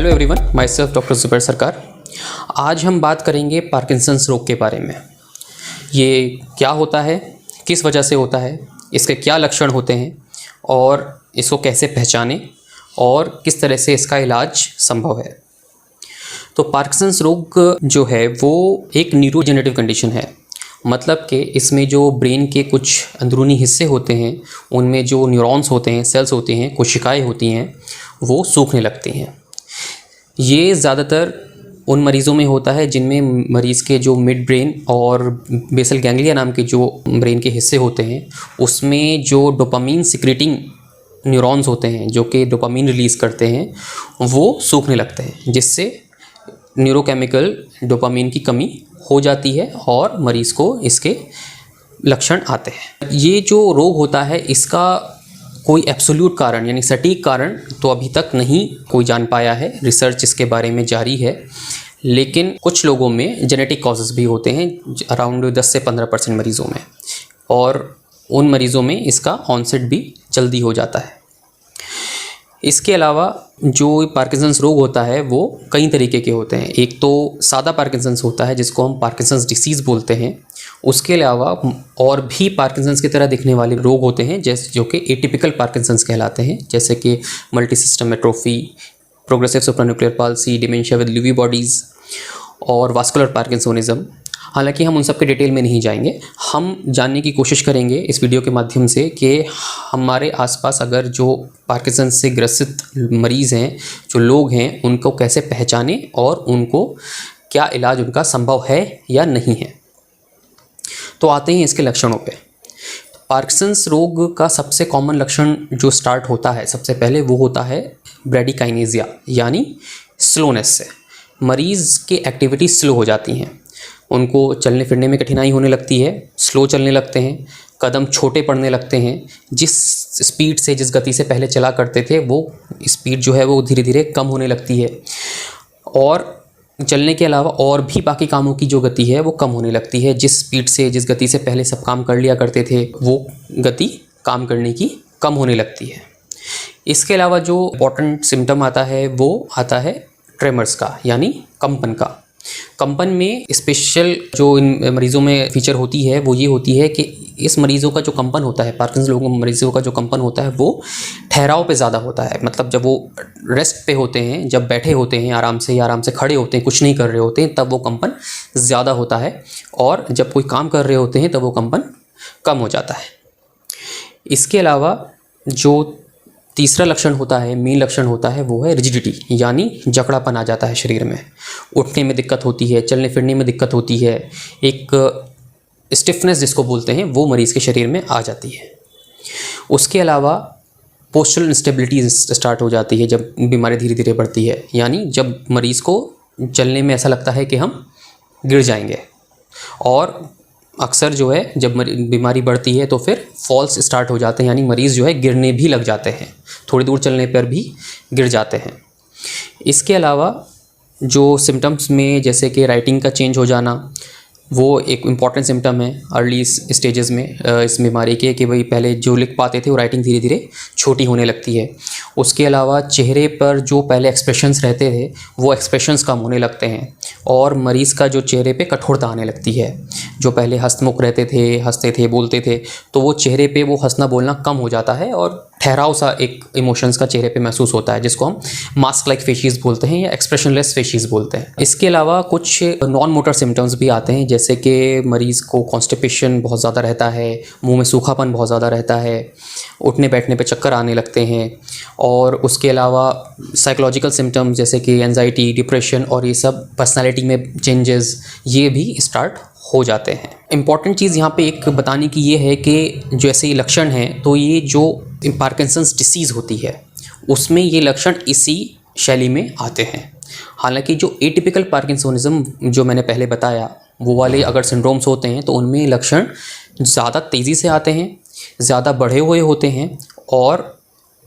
Hello everyone, my self doctor Zubair सरकार। आज हम बात करेंगे पार्किंसंस रोग के बारे में। ये क्या होता है, किस वजह से होता है, इसके क्या लक्षण होते हैं और इसको कैसे पहचानें और किस तरह से इसका इलाज संभव है। तो पार्किंसंस रोग जो है वो एक न्यूरोजेनेटिव कंडीशन है। मतलब कि इसमें जो ब्रेन के कुछ अंदरूनी हिस्से होते हैं, उनमें जो न्यूरॉन्स होते हैं, सेल्स होती हैं, कोशिकाएं होती हैं, वो सूखने लगती हैं। ये ज़्यादातर उन मरीज़ों में होता है जिनमें मरीज़ के जो मिड ब्रेन और बेसल गैंग्लिया नाम के जो ब्रेन के हिस्से होते हैं, उसमें जो डोपामीन सिक्रेटिंग न्यूरॉन्स होते हैं जो कि डोपामीन रिलीज़ करते हैं, वो सूखने लगते हैं, जिससे न्यूरोकेमिकल डोपामीन की कमी हो जाती है और मरीज़ को इसके लक्षण आते हैं। ये जो रोग होता है इसका कोई एब्सोल्यूट कारण यानी सटीक कारण तो अभी तक नहीं कोई जान पाया है। रिसर्च इसके बारे में जारी है, लेकिन कुछ लोगों में जेनेटिक कॉजेज़ भी होते हैं, अराउंड 10 से 15% मरीज़ों में, और उन मरीज़ों में इसका ऑनसेट भी जल्दी हो जाता है। इसके अलावा जो पार्किंसंस रोग होता है वो कई तरीके के होते हैं। एक तो सादा पार्किंसंस होता है जिसको हम पार्किंसंस डिसीज़ बोलते हैं। उसके अलावा और भी पार्किंसंस की तरह दिखने वाले रोग होते हैं जैसे जो कि एटिपिकल पार्किंसंस कहलाते हैं, जैसे कि multi system atrophy, progressive supranuclear palsy, dementia with Lewy bodies और वास्कुलर पार्किंसोनिज्म। हालांकि हम उन सब के डिटेल में नहीं जाएंगे। हम जानने की कोशिश करेंगे इस वीडियो के माध्यम से कि हमारे आसपास अगर जो पार्किंसंस से ग्रसित मरीज़ हैं, जो लोग हैं, उनको कैसे पहचानें और उनको क्या इलाज उनका संभव है या नहीं है। तो आते हैं इसके लक्षणों पे। पार्किंसंस रोग का सबसे कॉमन लक्षण जो स्टार्ट होता है सबसे पहले वो होता है ब्रैडिकाइनेसिया, यानी स्लोनेस से। मरीज़ की एक्टिविटी स्लो हो जाती हैं, उनको चलने फिरने में कठिनाई होने लगती है, स्लो चलने लगते हैं, कदम छोटे पड़ने लगते हैं। जिस स्पीड से, जिस गति से पहले चला करते थे वो स्पीड जो है वो धीरे धीरे कम होने लगती है, और चलने के अलावा और भी बाकी कामों की जो गति है वो कम होने लगती है। जिस स्पीड से, जिस गति से पहले सब काम कर लिया करते थे वो गति काम करने की कम होने लगती है। इसके अलावा जो इम्पॉर्टेंट सिम्टम आता है वो आता है ट्रेमर्स का, यानी कंपन का। कंपन में स्पेशल जो इन मरीज़ों में फीचर होती है वो ये होती है कि इस मरीज़ों का जो कंपन होता है, पार्किंसंस लोगों मरीज़ों का जो कंपन होता है वो ठहराव पे ज़्यादा होता है। मतलब जब वो रेस्ट पे होते हैं, जब बैठे होते हैं आराम से खड़े होते हैं, कुछ नहीं कर रहे होते हैं, तब वो कंपन ज़्यादा होता है, और जब कोई काम कर रहे होते हैं तब वो कंपन कम हो जाता है। इसके अलावा जो तीसरा लक्षण होता है, मेन लक्षण होता है, वो है रिजिडिटी, यानी जकड़ापन आ जाता है शरीर में। उठने में दिक्कत होती है, चलने फिरने में दिक्कत होती है, एक स्टिफनेस जिसको बोलते हैं वो मरीज़ के शरीर में आ जाती है। उसके अलावा पोस्चरल इंस्टेबिलिटी स्टार्ट हो जाती है जब बीमारी धीरे धीरे बढ़ती है, यानी जब मरीज़ को चलने में ऐसा लगता है कि हम गिर जाएंगे। और अक्सर जो है जब बीमारी बढ़ती है तो फिर फॉल्स स्टार्ट हो जाते हैं, यानी मरीज़ जो है गिरने भी लग जाते हैं, थोड़ी दूर चलने पर भी गिर जाते हैं। इसके अलावा जो सिम्टम्स में जैसे कि राइटिंग का चेंज हो जाना, वो एक इम्पॉर्टेंट सिम्टम है अर्ली स्टेजेस में इस बीमारी के, कि भाई पहले जो लिख पाते थे वो राइटिंग धीरे धीरे छोटी होने लगती है। उसके अलावा चेहरे पर जो पहले एक्सप्रेशंस रहते थे वो एक्सप्रेशंस कम होने लगते हैं, और मरीज़ का जो चेहरे पे कठोरता आने लगती है। जो पहले हंसमुख रहते थे, हंसते थे, बोलते थे, तो वो चेहरे पे वो हंसना बोलना कम हो जाता है और ठहराव सा एक इमोशंस का चेहरे पे महसूस होता है, जिसको हम मास्क लाइक फेशियस बोलते हैं या एक्सप्रेशनलेस फेशियस बोलते हैं। इसके अलावा कुछ नॉन मोटर सिम्टम्स भी आते हैं, जैसे कि मरीज़ को कॉन्स्टिपेशन बहुत ज़्यादा रहता है, मुंह में सूखापन बहुत ज़्यादा रहता है, उठने बैठने पे चक्कर आने लगते हैं, और उसके अलावा साइकोलॉजिकल सिम्टम्स जैसे कि एंजाइटी, डिप्रेशन और ये सब पर्सनालिटी में चेंजेस ये भी स्टार्ट हो जाते हैं। इम्पॉर्टेंट चीज़ यहाँ पे एक बताने की ये है कि जो ऐसे ये लक्षण हैं, तो ये जो पार्किंसंस डिसीज़ होती है उसमें ये लक्षण इसी शैली में आते हैं। हालांकि जो एटिपिकल पार्किंसोनिज्म जो मैंने पहले बताया वो वाले अगर सिंड्रोम्स होते हैं तो उनमें लक्षण ज़्यादा तेज़ी से आते हैं, ज़्यादा बढ़े हुए होते हैं, और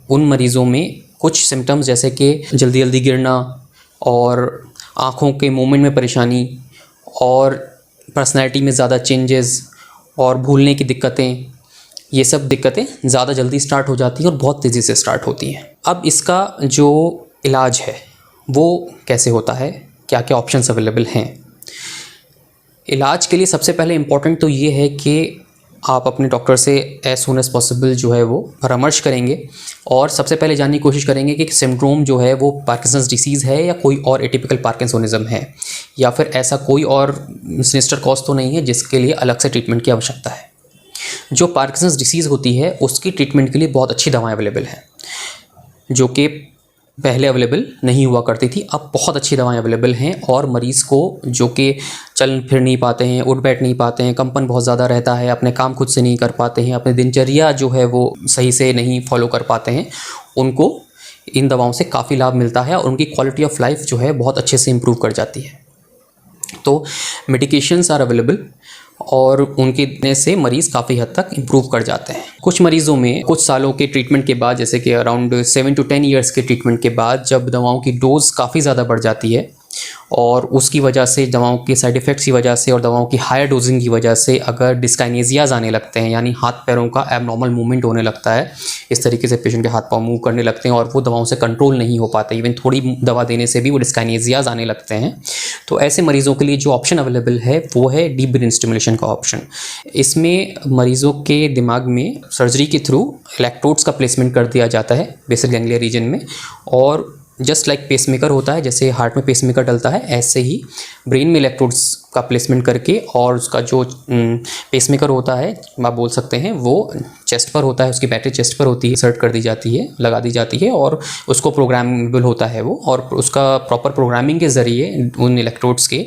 उन मरीज़ों में कुछ सिम्टम्स जैसे कि जल्दी जल्दी गिरना और आँखों के मूवमेंट में परेशानी और पर्सनैलिटी में ज़्यादा चेंजेस और भूलने की दिक्कतें, ये सब दिक्कतें ज़्यादा जल्दी स्टार्ट हो जाती हैं और बहुत तेज़ी से स्टार्ट होती हैं। अब इसका जो इलाज है वो कैसे होता है, क्या क्या ऑप्शंस अवेलेबल हैं। इलाज के लिए सबसे पहले इम्पॉर्टेंट तो ये है कि आप अपने डॉक्टर से एज सून एज़ पॉसिबल जो है वो परामर्श करेंगे और सबसे पहले जानने की कोशिश करेंगे कि सिंड्रोम जो है वो पार्किंसंस डिसीज़ है या कोई और एटिपिकल पार्किंसोनिज्म है, या फिर ऐसा कोई और सिनिस्टर कॉज तो नहीं है जिसके लिए अलग से ट्रीटमेंट की आवश्यकता है। जो पार्किंसंस डिसीज़ होती है उसकी ट्रीटमेंट के लिए बहुत अच्छी दवाएं अवेलेबल हैं, जो कि पहले अवेलेबल नहीं हुआ करती थी। अब बहुत अच्छी दवाएं अवेलेबल हैं और मरीज़ को जो कि चल फिर नहीं पाते हैं, उठ बैठ नहीं पाते हैं, कंपन बहुत ज़्यादा रहता है, अपने काम खुद से नहीं कर पाते हैं, अपने दिनचर्या जो है वो सही से नहीं फॉलो कर पाते हैं, उनको इन दवाओं से काफ़ी लाभ मिलता है और उनकी क्वालिटी ऑफ लाइफ जो है बहुत अच्छे से इम्प्रूव कर जाती है। तो मेडिकेशंस आर अवेलेबल और उनके देने से मरीज़ काफ़ी हद तक इम्प्रूव कर जाते हैं। कुछ मरीज़ों में कुछ सालों के ट्रीटमेंट के बाद, जैसे कि अराउंड 7 to 10 ईयर्स के ट्रीटमेंट के बाद, जब दवाओं की डोज़ काफ़ी ज़्यादा बढ़ जाती है और उसकी वजह से, दवाओं के साइड इफ़ेक्ट्स की वजह से और दवाओं की हायर डोजिंग की वजह से अगर डिस्काइनेसियाज आने लगते हैं, यानी हाथ पैरों का एबनॉर्मल मूवमेंट होने लगता है, इस तरीके से पेशेंट के हाथ पाँव मूव करने लगते हैं और वो दवाओं से कंट्रोल नहीं हो पाता, इवन थोड़ी दवा देने से भी वो डिस्काइनेसियाज आने लगते हैं, तो ऐसे मरीज़ों के लिए जो ऑप्शन अवेलेबल है वो है डीप ब्रेन स्टिमुलेशन का ऑप्शन। इसमें मरीज़ों के दिमाग में सर्जरी के थ्रू इलेक्ट्रोड्स का प्लेसमेंट कर दिया जाता है बेसल गैंग्लिया रीजन में, और जस्ट लाइक पेसमेकर होता है, जैसे हार्ट में पेसमेकर डलता है, ऐसे ही ब्रेन में इलेक्ट्रोड्स का प्लेसमेंट करके, और उसका जो पेसमेकर होता है आप बोल सकते हैं वो चेस्ट पर होता है, उसकी बैटरी चेस्ट पर होती है, इंसर्ट कर दी जाती है, लगा दी जाती है और उसको प्रोग्रामेबल होता है वो, और उसका प्रॉपर प्रोग्रामिंग के ज़रिए उन इलेक्ट्रोड्स के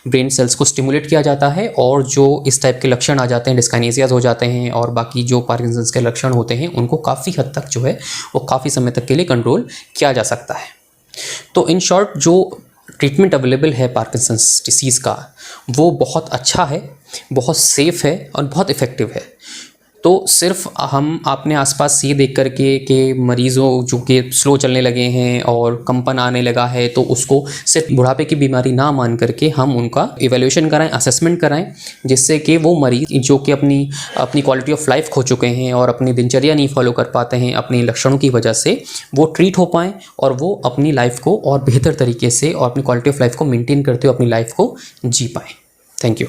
ब्रेन सेल्स को स्टिमुलेट किया जाता है और जो इस टाइप के लक्षण आ जाते हैं, डिस्काइनेसियाज हो जाते हैं और बाकी जो पार्किंसंस के लक्षण होते हैं, उनको काफ़ी हद तक जो है वो काफ़ी समय तक के लिए कंट्रोल किया जा सकता है। तो इन शॉर्ट जो ट्रीटमेंट अवेलेबल है पार्किंसंस डिसीज़ का, वो बहुत अच्छा है, बहुत सेफ़ है और बहुत इफ़ेक्टिव है। तो सिर्फ हम अपने आसपास ये देख कर के कि मरीज़ों जो कि स्लो चलने लगे हैं और कंपन आने लगा है, तो उसको सिर्फ बुढ़ापे की बीमारी ना मान करके हम उनका इवैल्यूएशन कराएं, असेसमेंट कराएं, जिससे कि वो मरीज़ जो कि अपनी क्वालिटी ऑफ लाइफ खो चुके हैं और अपनी दिनचर्या नहीं फॉलो कर पाते हैं अपने लक्षणों की वजह से, वो ट्रीट हो पाएँ और वो अपनी लाइफ को और बेहतर तरीके से और अपनी क्वालिटी ऑफ लाइफ को मेनटेन करते हुए अपनी लाइफ को जी पाएँ। Thank you.